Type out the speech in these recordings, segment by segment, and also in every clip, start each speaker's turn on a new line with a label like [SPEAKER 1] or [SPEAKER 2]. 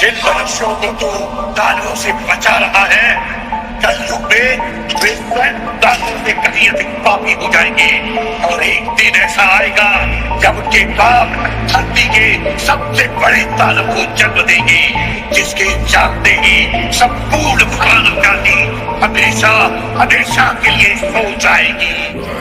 [SPEAKER 1] जिन मनुष्यों को तू दानवों से बचा रहा है, कलयुग में वे स्वयं दानवों से कहीं अधिक पापी हो जाएंगे। और एक दिन ऐसा आएगा जब उनके पाप धरती के सबसे बड़े दानव को जन्म देंगे, जिसके जागते ही संपूर्ण मानव जाति हमेशा हमेशा के लिए सो जाएगी।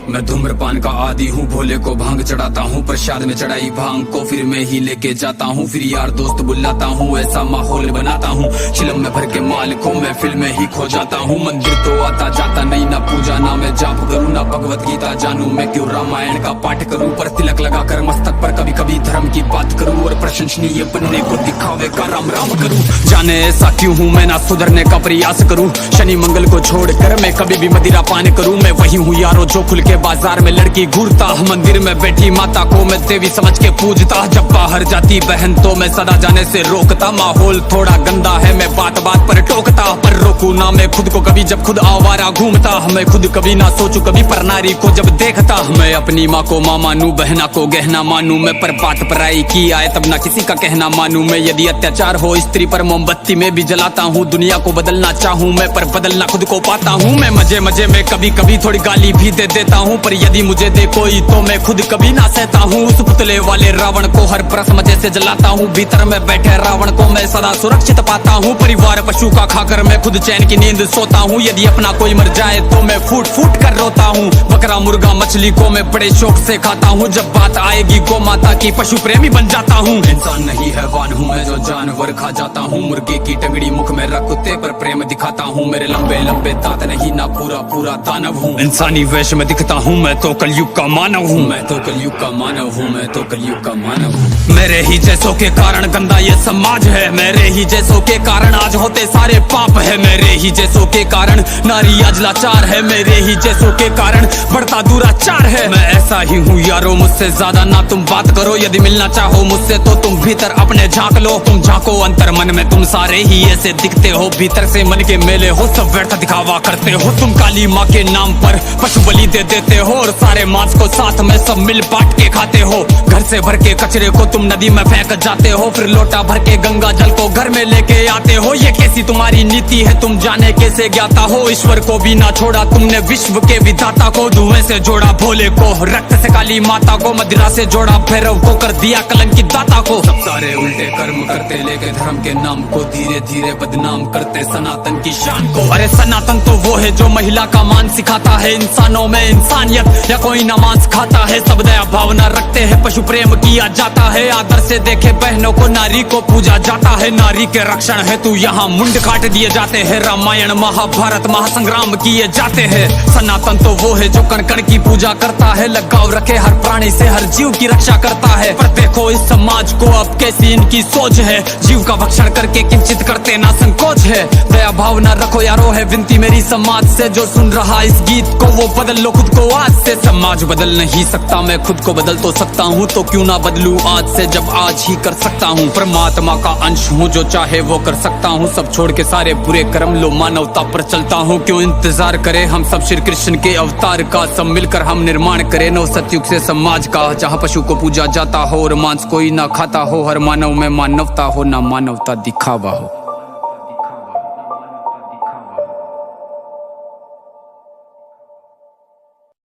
[SPEAKER 2] मैं धूम्रपान का आदी हूँ, भोले को भांग चढ़ाता हूँ, प्रसाद में चढ़ाई भांग को फिर मैं ही लेके जाता हूँ, फिर यार दोस्त बुलाता हूँ, ऐसा माहौल बनाता हूँ, चिलम में भर के माल को मैं फिल्म में ही खो जाता हूँ। मंदिर तो आता जाता नहीं, ना पूजा ना मैं जाप करूँ, ना भगवत गीता जानू, मैं क्यों रामायण का पाठ करूँ, पर तिलक लगा कर मस्तक पर कभी कभी धर्म की बात करूँ, और प्रशंसनीय बनने को दिखावे का राम राम करूँ। जाने ऐसा क्यों हूँ मैं, ना सुधरने का प्रयास करूँ, शनि मंगल को छोड़कर मैं कभी भी मदिरा पान करूँ। मैं वही हूँ यारो जो खुल के बाजार में लड़की घूरता, मंदिर में बैठी माता को मैं देवी समझ के पूजता, जब बाहर जाती बहन तो मैं सदा जाने से रोकता। माहौल थोड़ा गंदा है, मैं बात बात पर टोकता, पर रोकू ना मैं खुद को कभी जब खुद आवारा घूमता। मैं खुद कभी ना सोचू कभी पर नारी को जब देखता, मैं अपनी माँ को माँ मानू, बहना को गहना मानू, मैं पर बात पराई की आए तब ना किसी का कहना मानू। मैं यदि अत्याचार हो स्त्री पर मोमबत्ती में भी जलाता हूँ, दुनिया को बदलना चाहूँ मैं पर बदलना खुद को पाता हूँ। मैं मजे मजे में कभी कभी थोड़ी गाली भी दे देता हूँ, पर यदि मुझे दे कोई तो मैं खुद कभी ना सहता हूँ। उस पुतले वाले रावण को हर परस मजे से जलाता हूँ, भीतर में बैठे रावण को मैं सदा सुरक्षित पाता हूँ। परिवार पशु का खाकर मैं खुद चैन की नींद सोता हूँ, यदि अपना कोई मर जाए तो मैं फूट फूट कर रोता हूँ। बकरा मुर्गा मछली को मैं बड़े शौक से खाता हूँ, जब बात आएगी गौ माता की पशु प्रेमी बन जाता हूँ। इंसान नहीं हैवान हूँ मैं जो जानवर खा जाता हूँ, मुर्गे की टंगड़ी मुख में रख कुत्ते पर प्रेम दिखाता हूँ, मेरे लंबे लंबे दांत नहीं ना पूरा पूरा दानव हूँ। इंसानी वेश में दिखता हूँ मैं तो कलयुग का मानव हूँ, मैं तो कलयुग का मानव हूँ, मैं तो कलयुग का मानव हूँ। मेरे ही जैसों के कारण गंदा ये समाज है, मेरे ही जैसों के कारण आज होते सारे पाप है, मेरे ही जैसों के कारण नारी आज लाचार है, मेरे ही जैसों के कारण बढ़ता दुराचार है। मैं ऐसा ही हूँ यारो, मुझसे ज्यादा ना तुम बात करो, यदि मिलना चाहो मुझसे तो तुम भीतर अपने झांक लो। तुम झांको अंतर मन में, तुम सारे ही ऐसे दिखते हो, भीतर से मन के मेले हो, सब व्यर्थ दिखावा करते हो। तुम काली माँ के नाम पर पशु बलि दे देते हो, और सारे मांस को साथ में सब मिल बांट के खाते हो। घर से भर के कचरे को तुम नदी में फेंक जाते हो, फिर लोटा भर के गंगा जल को घर में लेके आते हो। ये कैसी तुम्हारी नीति है, तुम जाने कैसे ज्ञाता हो, ईश्वर को भी ना छोड़ा तुमने विश्व के विधाता को। धुएं से जोड़ा भोले को, रक्त से काली माता को, मदिरा से जोड़ा भैरव को, कर दिया कलंकित दाता को। सब सारे उल्टे कर्म करते, लेके धर्म के नाम को धीरे धीरे बदनाम करते सनातन की शान को। अरे सनातन तो वो है जो महिला का मान सिखाता है, इंसानों में इंसानियत या कोई ना मांस खाता है, सब दया भावना रखते हैं, पशु प्रेम किया जाता है, आदर से देखे बहनों को, नारी को पूजा जाता है, नारी के रक्षण है तू यहाँ मुंड काट दिए जाते हैं, रामायण महाभारत महासंग्राम किए जाते हैं। सनातन तो वो है जो कण कण की पूजा करता है, लगाव रखे हर प्राणी से, हर जीव की रक्षा करता है। पर देखो इस समाज को अब कैसी इनकी सोच है, जीव का भक्षण करके किंचित करते ना संकोच है। दया भावना रखो यारो, है विनती मेरी समाज से, जो सुन रहा इस गीत को वो बदल लो खुद को आज से। समाज बदल नहीं सकता, मैं खुद को बदल तो सकता हूँ, तो क्यों ना बदलूं आज से जब आज ही कर सकता हूँ। परमात्मा का अंश हूँ, जो चाहे वो कर सकता हूँ, सब छोड़ के सारे बुरे कर्म लो, मानवता पर चलता हूँ। क्यों इंतजार करे हम सब श्री कृष्ण के अवतार का, सब मिलकर हम निर्माण करें नव सतयुग से समाज का, जहाँ पशु को पूजा जाता हो और मांस कोई ना खाता हो, हर मानव में मानवता हो, ना मानवता दिखावा हो।